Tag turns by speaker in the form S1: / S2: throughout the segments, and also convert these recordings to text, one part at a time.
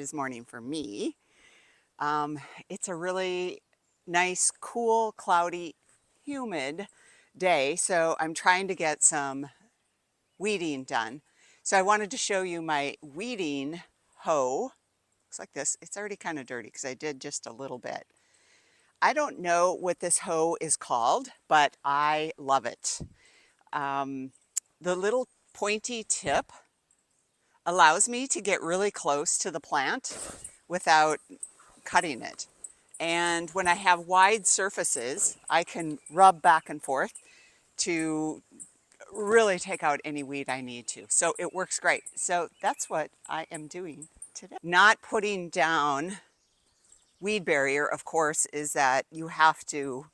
S1: this morning for me. It's a really nice, cool, cloudy, humid day, so I'm trying to get some weeding done. So I wanted to show you my weeding hoe. Looks like this. It's already kind of dirty because I did just a little bit. I don't know what this hoe is called, but I love it. The little pointy tip allows me to get really close to the plant without cutting it. And when I have wide surfaces, I can rub back and forth to really take out any weed I need to. So it works great. So that's what I am doing today. Not putting down weed barrier, of course, is that you have to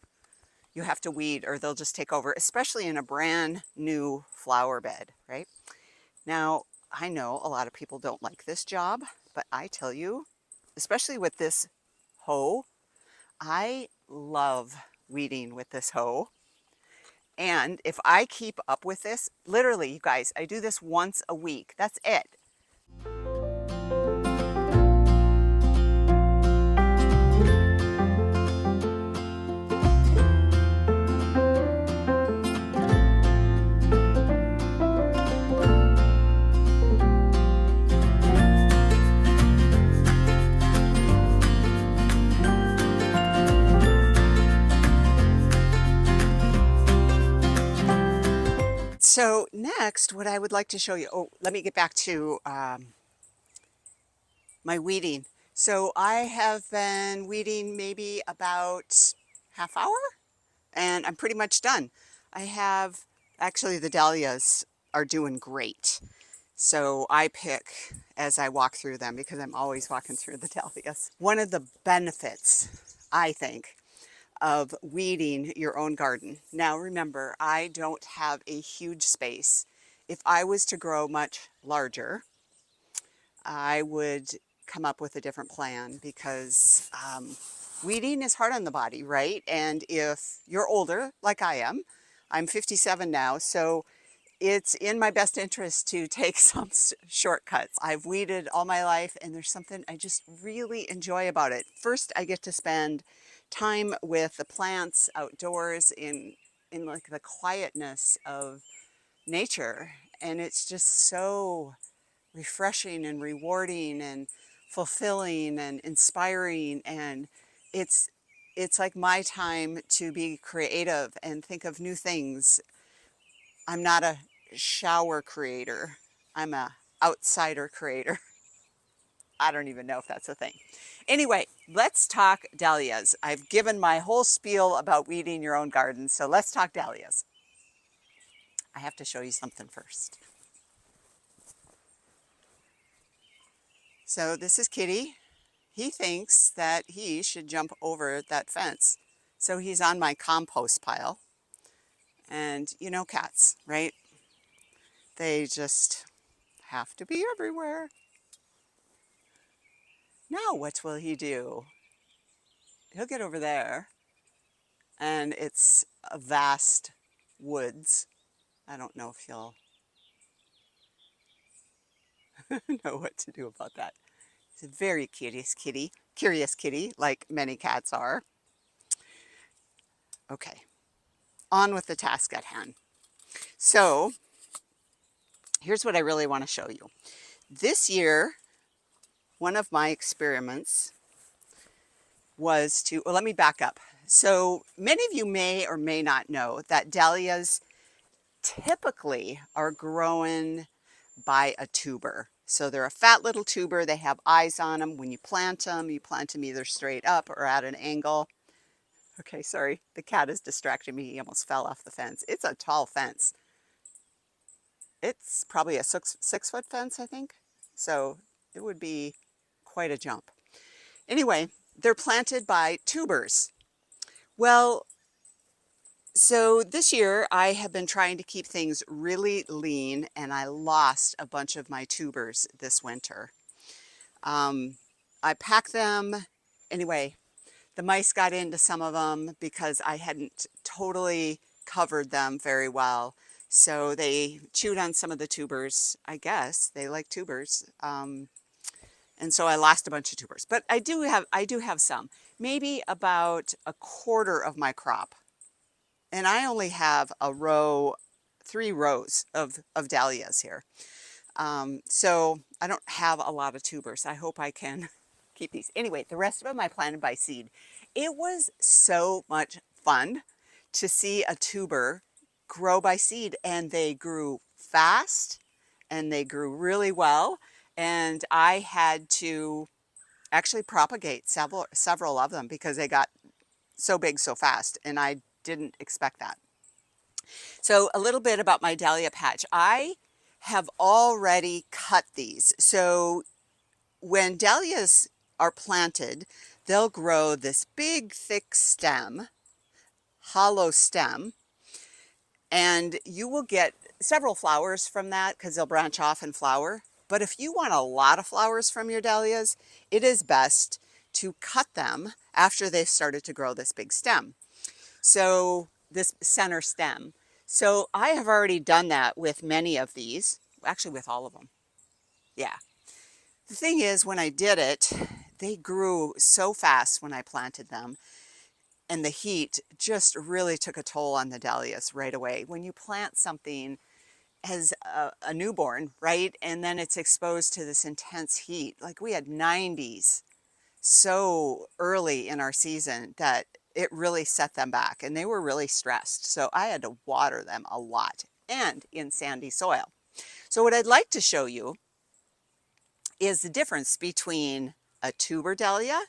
S1: weed or they'll just take over, especially in a brand new flower bed, right? Now, I know a lot of people don't like this job, but I tell you, especially with this hoe, I love weeding with this hoe. And if I keep up with this, literally, you guys, I do this once a week. That's it. So next, what I would like to show you, let me get back to my weeding. So I have been weeding maybe about half hour and I'm pretty much done. I have, actually the dahlias are doing great. So I pick as I walk through them because I'm always walking through the dahlias. One of the benefits, I think, of weeding your own garden. Now remember, I don't have a huge space. If I was to grow much larger, I would come up with a different plan because weeding is hard on the body, right? And if you're older, like I am, I'm 57 now, so it's in my best interest to take some shortcuts. I've weeded all my life and there's something I just really enjoy about it. First, I get to spend time with the plants outdoors in like the quietness of nature. And it's just so refreshing and rewarding and fulfilling and inspiring. And it's like my time to be creative and think of new things. I'm not a shower creator. I'm a outsider creator. I don't even know if that's a thing. Anyway, let's talk dahlias. I've given my whole spiel about weeding your own garden, so let's talk dahlias. I have to show you something first. So this is Kitty. He thinks that he should jump over that fence. So he's on my compost pile. And you know cats, right? They just have to be everywhere. Now what will he do? He'll get over there and it's a vast woods. I don't know if he'll know what to do about that. He's a very curious kitty, like many cats are. Okay, on with the task at hand. So here's what I really want to show you. This year, one of my experiments was to, well, let me back up. So many of you may or may not know that dahlias typically are grown by a tuber. So they're a fat little tuber. They have eyes on them. When you plant them either straight up or at an angle. Okay, sorry, the cat is distracting me. He almost fell off the fence. It's a tall fence. It's probably a 6-foot fence, I think. So it would be quite a jump. Anyway, they're planted by tubers. Well, so this year I have been trying to keep things really lean and I lost a bunch of my tubers this winter. I packed them. Anyway, the mice got into some of them because I hadn't totally covered them very well. So they chewed on some of the tubers. I guess they like tubers. And so I lost a bunch of tubers, but I do have some, maybe about a quarter of my crop. And I only have 3 rows of dahlias here. So I don't have a lot of tubers. I hope I can keep these. Anyway, the rest of them I planted by seed. It was so much fun to see a tuber grow by seed, and they grew fast and they grew really well. And I had to actually propagate several of them because they got so big so fast, and I didn't expect that. So a little bit about my dahlia patch. I have already cut these. So when dahlias are planted, they'll grow this big, thick stem, hollow stem, and you will get several flowers from that because they'll branch off and flower. But if you want a lot of flowers from your dahlias, it is best to cut them after they've started to grow this big stem. So this center stem. So I have already done that with many of these, actually with all of them. Yeah. The thing is, when I did it, they grew so fast when I planted them, and the heat just really took a toll on the dahlias right away. When you plant something as a newborn, right, and then it's exposed to this intense heat, like we had 90s so early in our season that it really set them back, and they were really stressed. So I had to water them a lot and in sandy soil. So what I'd like to show you is the difference between a tuber dahlia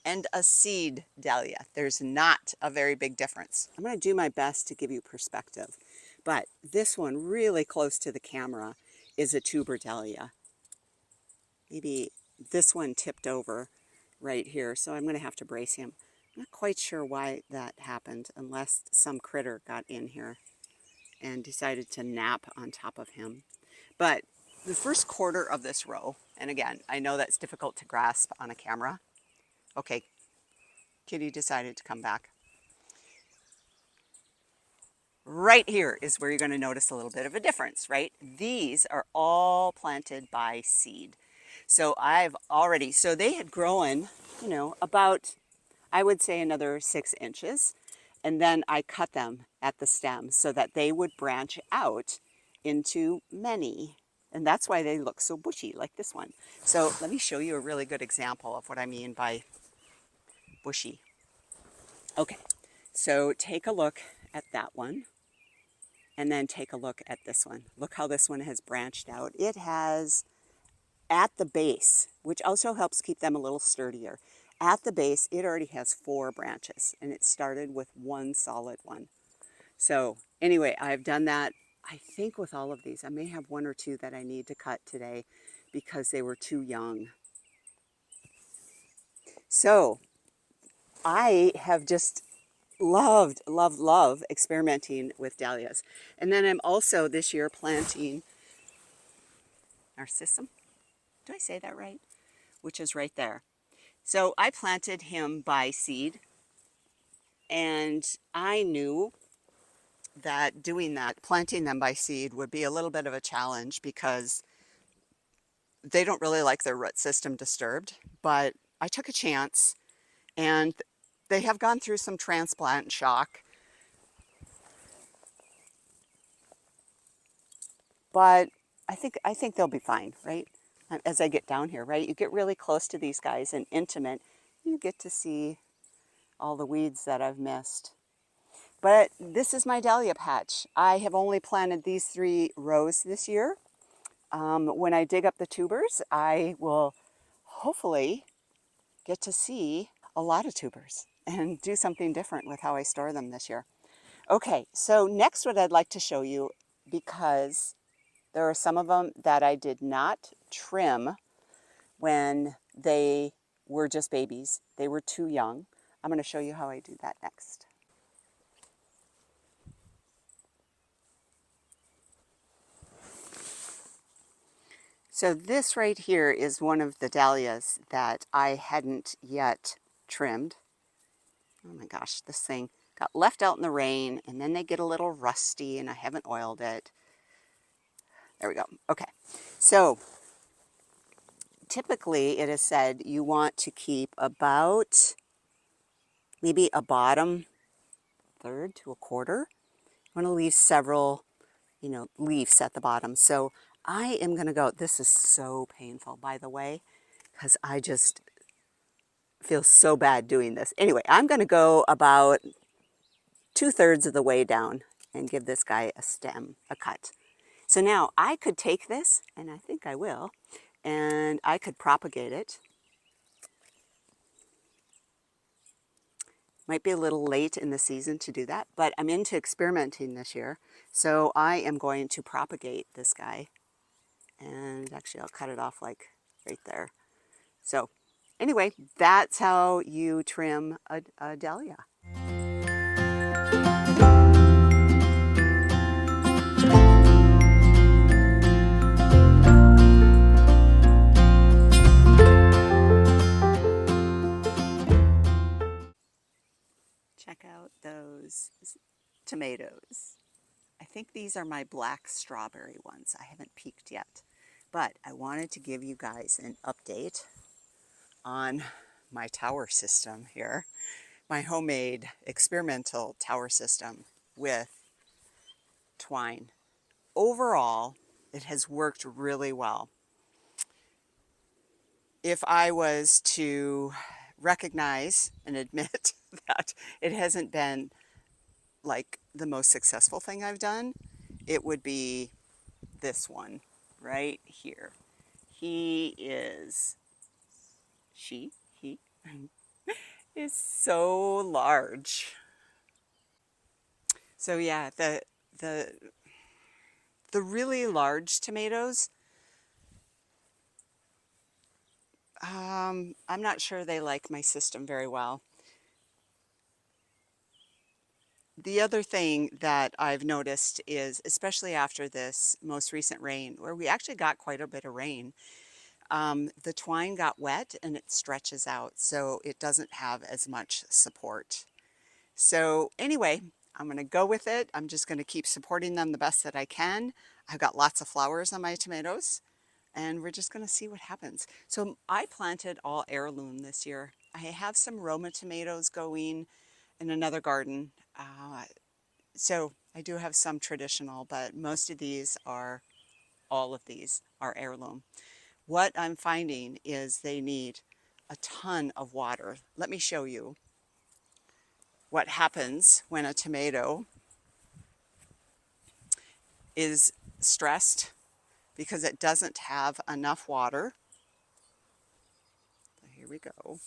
S1: and a seed dahlia. There's not a very big difference. I'm going to do my best to give you perspective, but this one really close to the camera is a tuber dahlia. Maybe this one tipped over right here, so I'm going to have to brace him. I'm not quite sure why that happened, unless some critter got in here and decided to nap on top of him. But the first quarter of this row, and again, I know that's difficult to grasp on a camera. Okay, Kitty decided to come back. Right here is where you're going to notice a little bit of a difference, right? These are all planted by seed. So so they had grown, about, I would say, another 6 inches. And then I cut them at the stem so that they would branch out into many. And that's why they look so bushy, like this one. So let me show you a really good example of what I mean by bushy. Okay, so take a look at that one. And then take a look at this one. Look how this one has branched out. It has, at the base, which also helps keep them a little sturdier, at the base, it already has 4 branches, and it started with 1 solid one. So anyway, I've done that, I think, with all of these. I may have 1 or 2 that I need to cut today because they were too young. So I have just love experimenting with dahlias. And then I'm also this year planting Narcissum. Do I say that right? Which is right there. So I planted him by seed, and I knew that planting them by seed, would be a little bit of a challenge because they don't really like their root system disturbed. But I took a chance, and they have gone through some transplant shock. But I think they'll be fine, right? As I get down here, right? You get really close to these guys and intimate, you get to see all the weeds that I've missed. But this is my dahlia patch. I have only planted these 3 rows this year. When I dig up the tubers, I will hopefully get to see a lot of tubers and do something different with how I store them this year. Okay, so next what I'd like to show you, because there are some of them that I did not trim when they were just babies. They were too young. I'm going to show you how I do that next. So this right here is one of the dahlias that I hadn't yet trimmed. Oh my gosh, this thing got left out in the rain, and then they get a little rusty, and I haven't oiled it. There we go. Okay, so typically it is said you want to keep about maybe a bottom third to a quarter. You want to leave several, leaves at the bottom. So I am going to go, this is so painful, by the way, because I just feel so bad doing this. Anyway, I'm going to go about 2/3 of the way down and give this guy a stem, a cut. So now I could take this, and I think I will, and I could propagate it. Might be a little late in the season to do that, but I'm into experimenting this year. So I am going to propagate this guy. And actually I'll cut it off like right there. So anyway, that's how you trim a dahlia. Check out those tomatoes. I think these are my black strawberry ones. I haven't peeked yet, but I wanted to give you guys an update on my tower system here, my homemade experimental tower system with twine. Overall, it has worked really well. If I was to recognize and admit that it hasn't been like the most successful thing I've done, it would be this one right here. He is so large. So yeah, the really large tomatoes, I'm not sure they like my system very well. The other thing that I've noticed is, especially after this most recent rain, where we actually got quite a bit of rain, the twine got wet and it stretches out, so it doesn't have as much support. So anyway, I'm going to go with it. I'm just going to keep supporting them the best that I can. I've got lots of flowers on my tomatoes, and we're just going to see what happens. So I planted all heirloom this year. I have some Roma tomatoes going in another garden. So I do have some traditional, but most of these are, all of these are heirloom. What I'm finding is they need a ton of water. Let me show you what happens when a tomato is stressed because it doesn't have enough water. Here we go.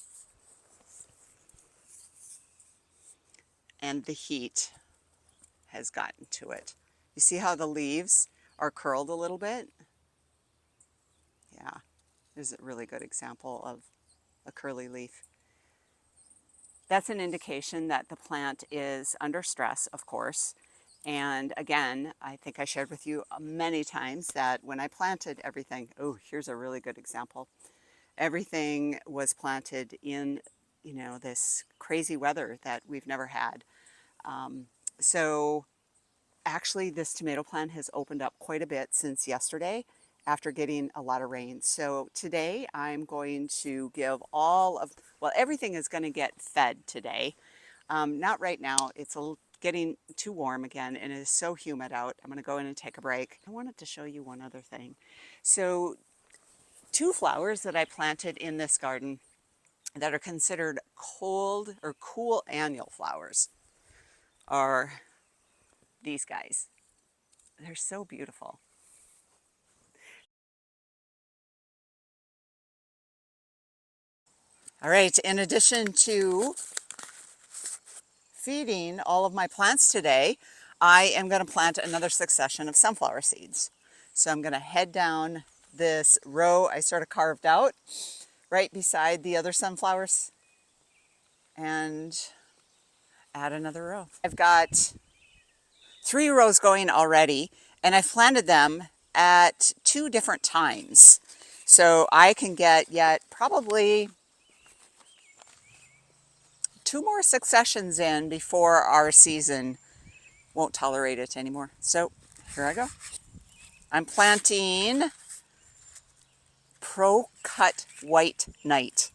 S1: And the heat has gotten to it. You see how the leaves are curled a little bit? Yeah, there's a really good example of a curly leaf. That's an indication that the plant is under stress, of course. And again, I think I shared with you many times that when I planted everything, oh, here's a really good example. Everything was planted in, this crazy weather that we've never had. So actually this tomato plant has opened up quite a bit since yesterday after getting a lot of rain. So today I'm going to give everything is going to get fed today. Not right now. It's getting too warm again and it is so humid out. I'm going to go in and take a break. I wanted to show you one other thing. So 2 flowers that I planted in this garden that are considered cold or cool annual flowers are these guys. They're so beautiful. All right, in addition to feeding all of my plants today, I am going to plant another succession of sunflower seeds. So I'm going to head down this row I sort of carved out right beside the other sunflowers and add another row. I've got 3 rows going already, and I've planted them at 2 different times. So I can get yet probably 2 more successions in before our season won't tolerate it anymore. So here I go. I'm planting Pro Cut White Knight.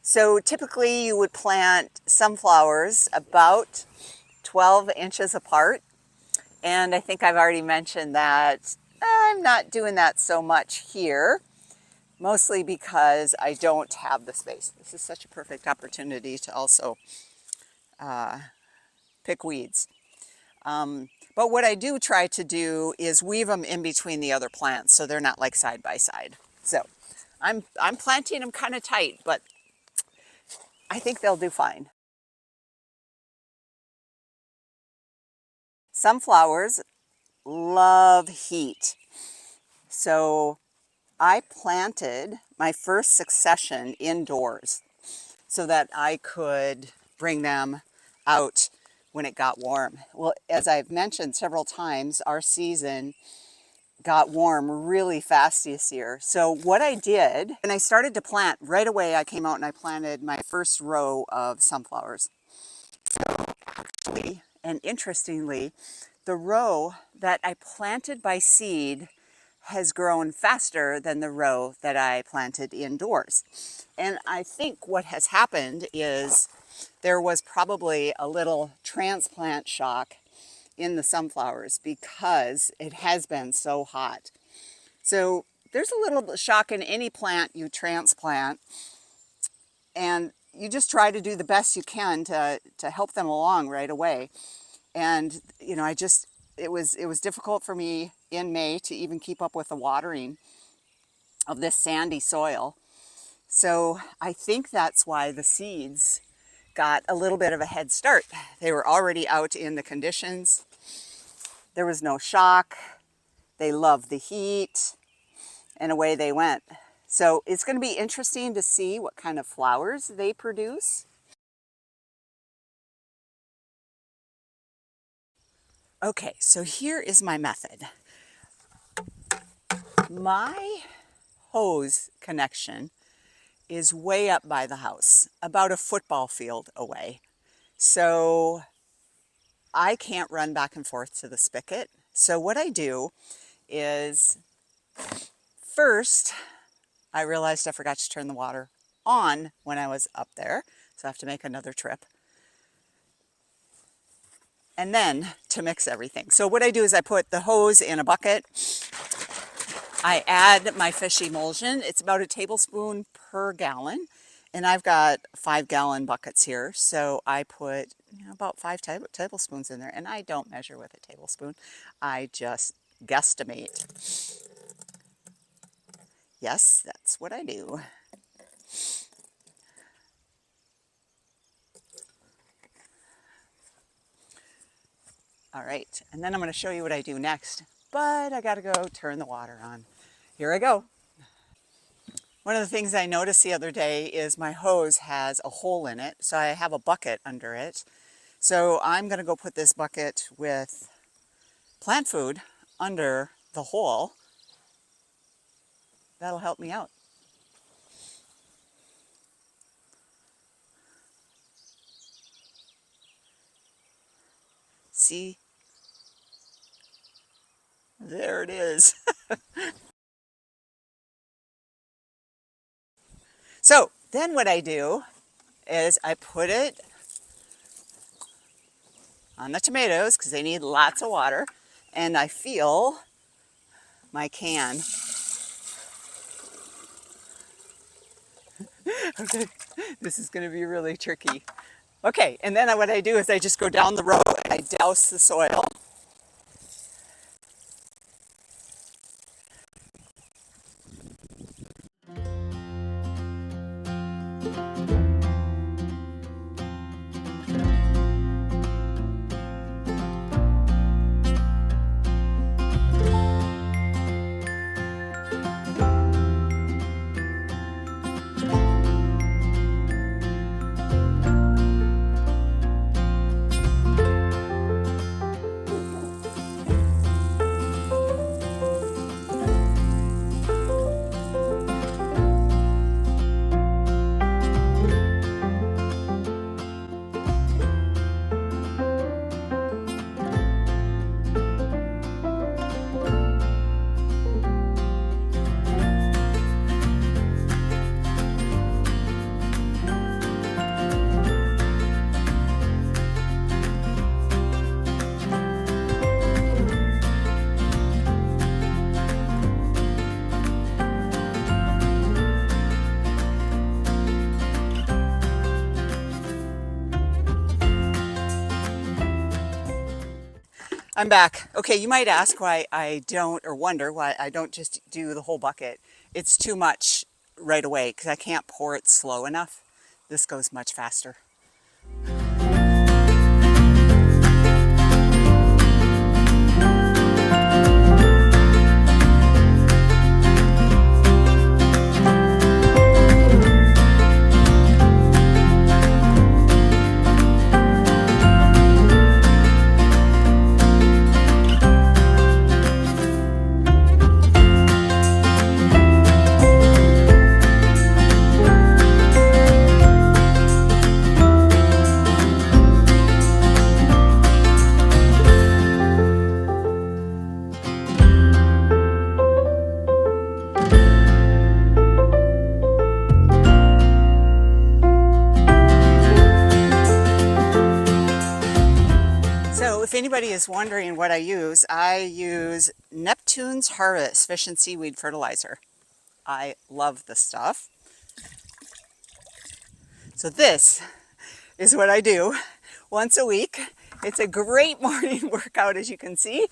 S1: So typically you would plant sunflowers about 12 inches apart. And I think I've already mentioned that I'm not doing that so much here, mostly because I don't have the space. This is such a perfect opportunity to also pick weeds. But what I do try to do is weave them in between the other plants so they're not like side by side. So I'm planting them kind of tight, but I think they'll do fine. Sunflowers love heat. So I planted my first succession indoors so that I could bring them out when it got warm. Well, as I've mentioned several times, our season got warm really fast this year. So what I did, when I started to plant, right away I came out and I planted my first row of sunflowers. So actually, and interestingly, the row that I planted by seed has grown faster than the row that I planted indoors. And I think what has happened is there was probably a little transplant shock in the sunflowers because it has been so hot. So there's a little shock in any plant you transplant, and you just try to do the best you can to help them along right away. And you know, it was difficult for me in May to even keep up with the watering of this sandy soil. So I think that's why the seeds got a little bit of a head start. They were already out in the conditions. There was no shock. They loved the heat, and away they went. So it's going to be interesting to see what kind of flowers they produce. Okay, so here is my method. My hose connection is way up by the house, about a football field away. So I can't run back and forth to the spigot. So what I do is, first, I realized I forgot to turn the water on when I was up there, so I have to make another trip. And then to mix everything. So what I do is I put the hose in a bucket. I add my fish emulsion. It's about a tablespoon per gallon. And I've got 5-gallon buckets here. So I put about 5 tablespoons in there. And I don't measure with a tablespoon. I just guesstimate. Yes, that's what I do. All right, and then I'm going to show you what I do next. But I got to go turn the water on. Here I go. One of the things I noticed the other day is my hose has a hole in it, so I have a bucket under it. So I'm going to go put this bucket with plant food under the hole. That'll help me out. See? There it is. So then what I do is I put it on the tomatoes because they need lots of water, and I fill my can. Okay, this is going to be really tricky. Okay, and then what I do is I just go down the row and I douse the soil. I'm back. Okay, you might ask why I don't, or wonder why I don't just do the whole bucket. It's too much right away because I can't pour it slow enough. This goes much faster. So if anybody is wondering what I use Neptune's Harvest Fish and Seaweed Fertilizer. I love this stuff. So this is what I do once a week. It's a great morning workout, as you can see.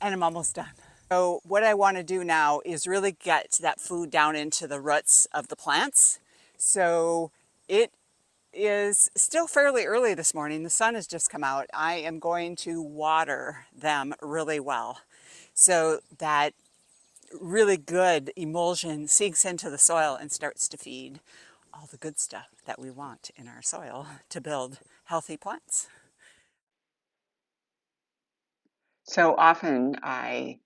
S1: And I'm almost done. So what I want to do now is really get that food down into the roots of the plants. So it is still fairly early this morning. The sun has just come out. I am going to water them really well so that really good emulsion sinks into the soil and starts to feed all the good stuff that we want in our soil to build healthy plants. So often I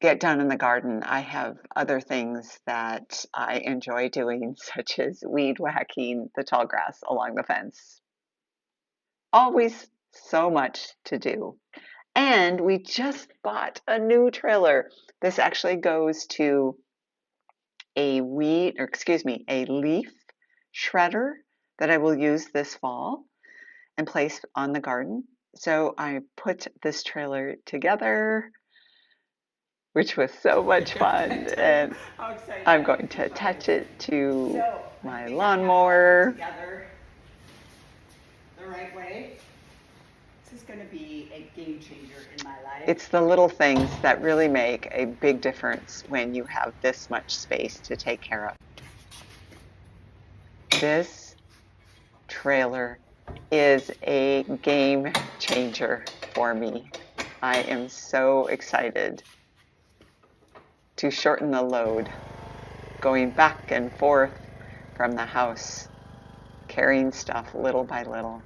S1: get done in the garden. I have other things that I enjoy doing, such as weed whacking the tall grass along the fence. Always so much to do. And we just bought a new trailer. This actually goes to a leaf shredder that I will use this fall and place on the garden. So I put this trailer together, which was so much fun, and I'm going to attach it to my lawnmower. The right way. This is going to be a game changer in my life. It's the little things that really make a big difference when you have this much space to take care of. This trailer is a game changer for me. I am so excited to shorten the load, going back and forth from the house, carrying stuff little by little.